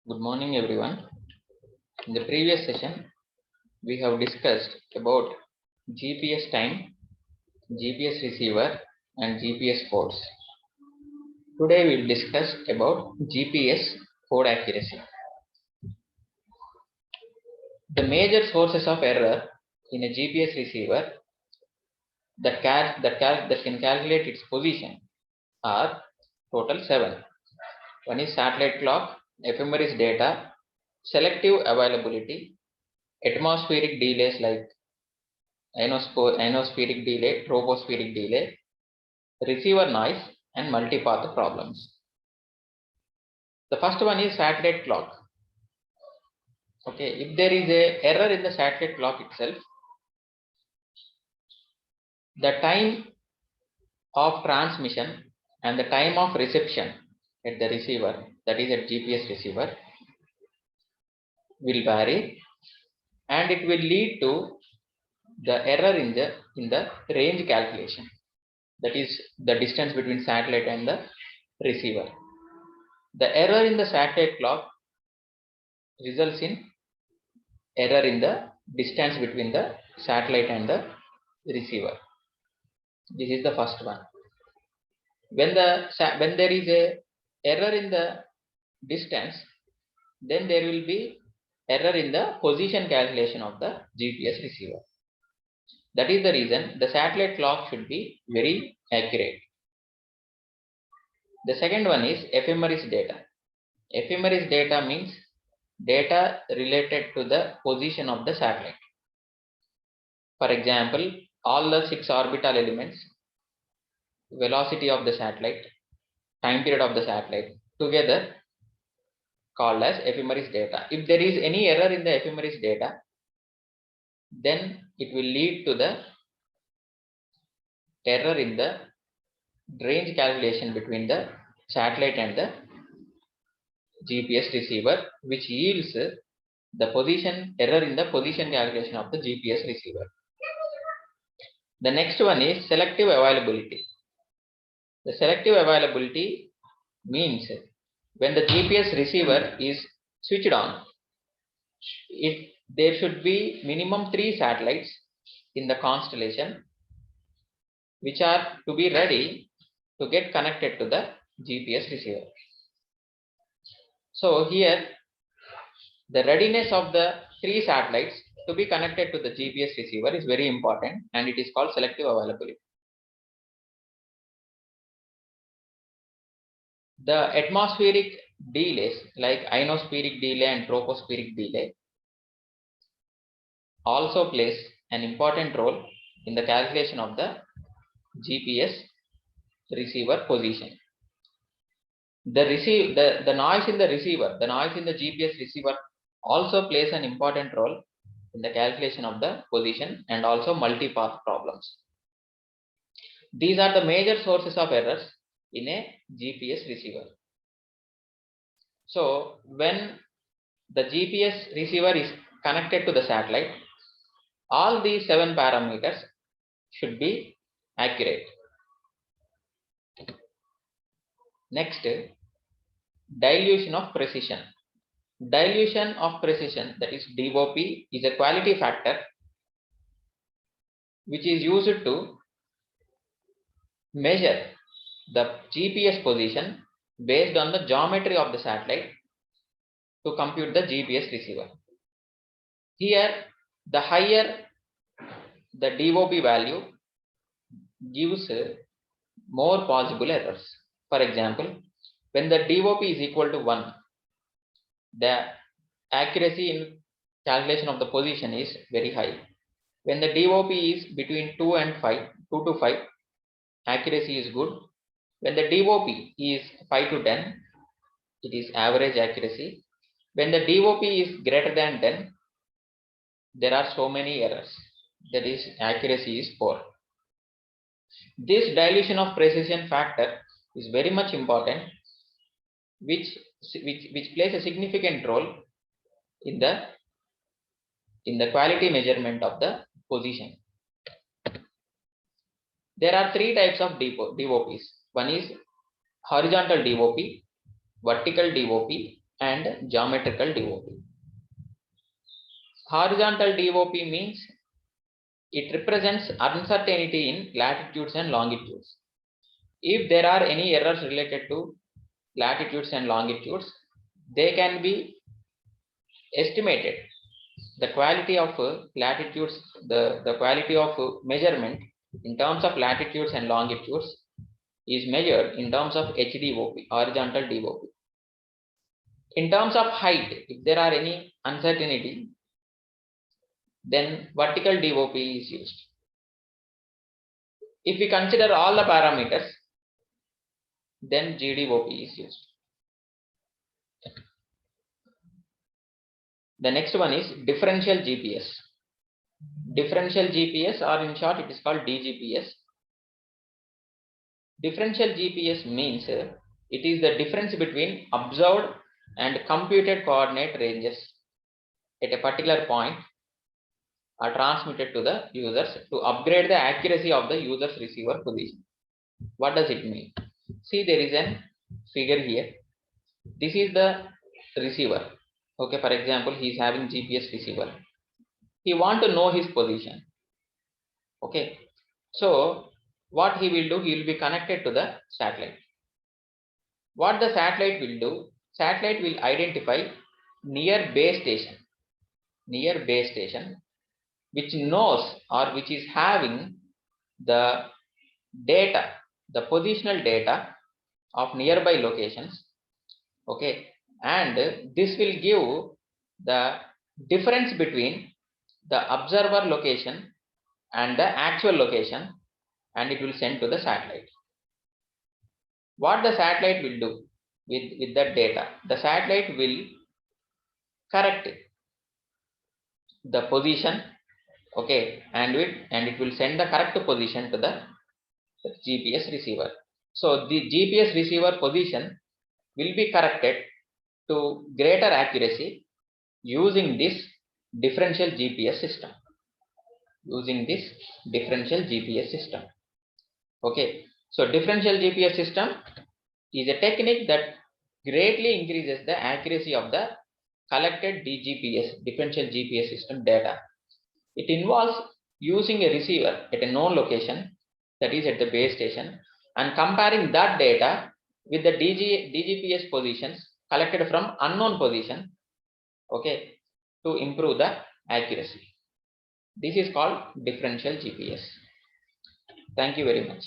Good morning, everyone. In the previous session, we have discussed about GPS time, GPS receiver, and GPS codes. Today, we will discuss about GPS code accuracy. The major sources of error in a GPS receiver that can calculate its position are total 7. One is satellite clock, ephemeris data, selective availability, atmospheric delays like ionospheric delay, tropospheric delay, receiver noise, and multipath problems. The first one is satellite clock. Okay, if there is a error in the satellite clock itself, the time of transmission and the time of reception at the receiver, that is at GPS receiver, will vary, and it will lead to the error in the range calculation, that is the distance between satellite and the receiver. The error in the satellite clock results in error in the distance between the satellite and the receiver. This is the first one. When there is a error in the distance, then there will be error in the position calculation of the GPS receiver. That is the reason the satellite clock should be very accurate. The second one is ephemeris data. Ephemeris data means data related to the position of the satellite. For example, all the 6 orbital elements, velocity of the satellite, time period of the satellite, together called as ephemeris data. If there is any error in the ephemeris data, then it will lead to the error in the range calculation between the satellite and the GPS receiver, which yields the position error in the position calculation of the GPS receiver. The next one is selective availability. The selective availability means when the GPS receiver is switched on, there should be minimum 3 satellites in the constellation which are to be ready to get connected to the GPS receiver. So here the readiness of the 3 satellites to be connected to the GPS receiver is very important, and it is called selective availability. The atmospheric delays like ionospheric delay and tropospheric delay also plays an important role in the calculation of the GPS receiver position. The noise in the receiver, the noise in the GPS receiver also plays an important role in the calculation of the position and also multipath problems. These are the major sources of errors in a GPS receiver. So when the GPS receiver is connected to the satellite, all these 7 parameters should be accurate. Next, dilution of precision. Dilution of precision, that is DOP, is a quality factor which is used to measure the GPS position based on the geometry of the satellite to compute the GPS receiver. Here, the higher the DOP value gives more possible errors. For example, when the DOP is equal to 1, the accuracy in calculation of the position is very high. When the DOP is between 2 to 5, accuracy is good. When the DOP is 5 to 10, it is average accuracy. When the DOP is greater than 10, there are so many errors, that is accuracy is poor. This dilution of precision factor is very much important, which plays a significant role in the quality measurement of the position. There are 3 types of DOPs. One is horizontal DOP, vertical DOP, and geometrical DOP. Horizontal DOP means it represents uncertainty in latitudes and longitudes. If there are any errors related to latitudes and longitudes, they can be estimated. The quality of latitudes, the quality of measurement in terms of latitudes and longitudes is measured in terms of HDOP, horizontal DOP. In terms of height, if there are any uncertainty, then vertical DOP is used. If we consider all the parameters, then GDOP is used. The next one is differential GPS. Differential GPS, or in short it is called DGPS. Differential GPS means it is the difference between observed and computed coordinate ranges at a particular point are transmitted to the users to upgrade the accuracy of the user's receiver position. What does it mean? See, there is a figure here. This is the receiver. Okay, for example, he is having GPS receiver. He want to know his position. Okay, so what he will do, he will be connected to the satellite. What the satellite will do, satellite will identify near base station, which knows or which is having the data, the positional data of nearby locations. Okay, and this will give the difference between the observer location and the actual location, and it will send to the satellite. What the satellite will do with that data, the satellite will correct the position, okay, and it will send the correct position to the GPS receiver. So the GPS receiver position will be corrected to greater accuracy using this differential GPS system. Okay, so differential GPS system is a technique that greatly increases the accuracy of the collected DGPS, differential GPS system data. It involves using a receiver at a known location, that is at the base station, and comparing that data with the DGPS positions collected from unknown position, okay, to improve the accuracy. This is called differential GPS. Thank you very much.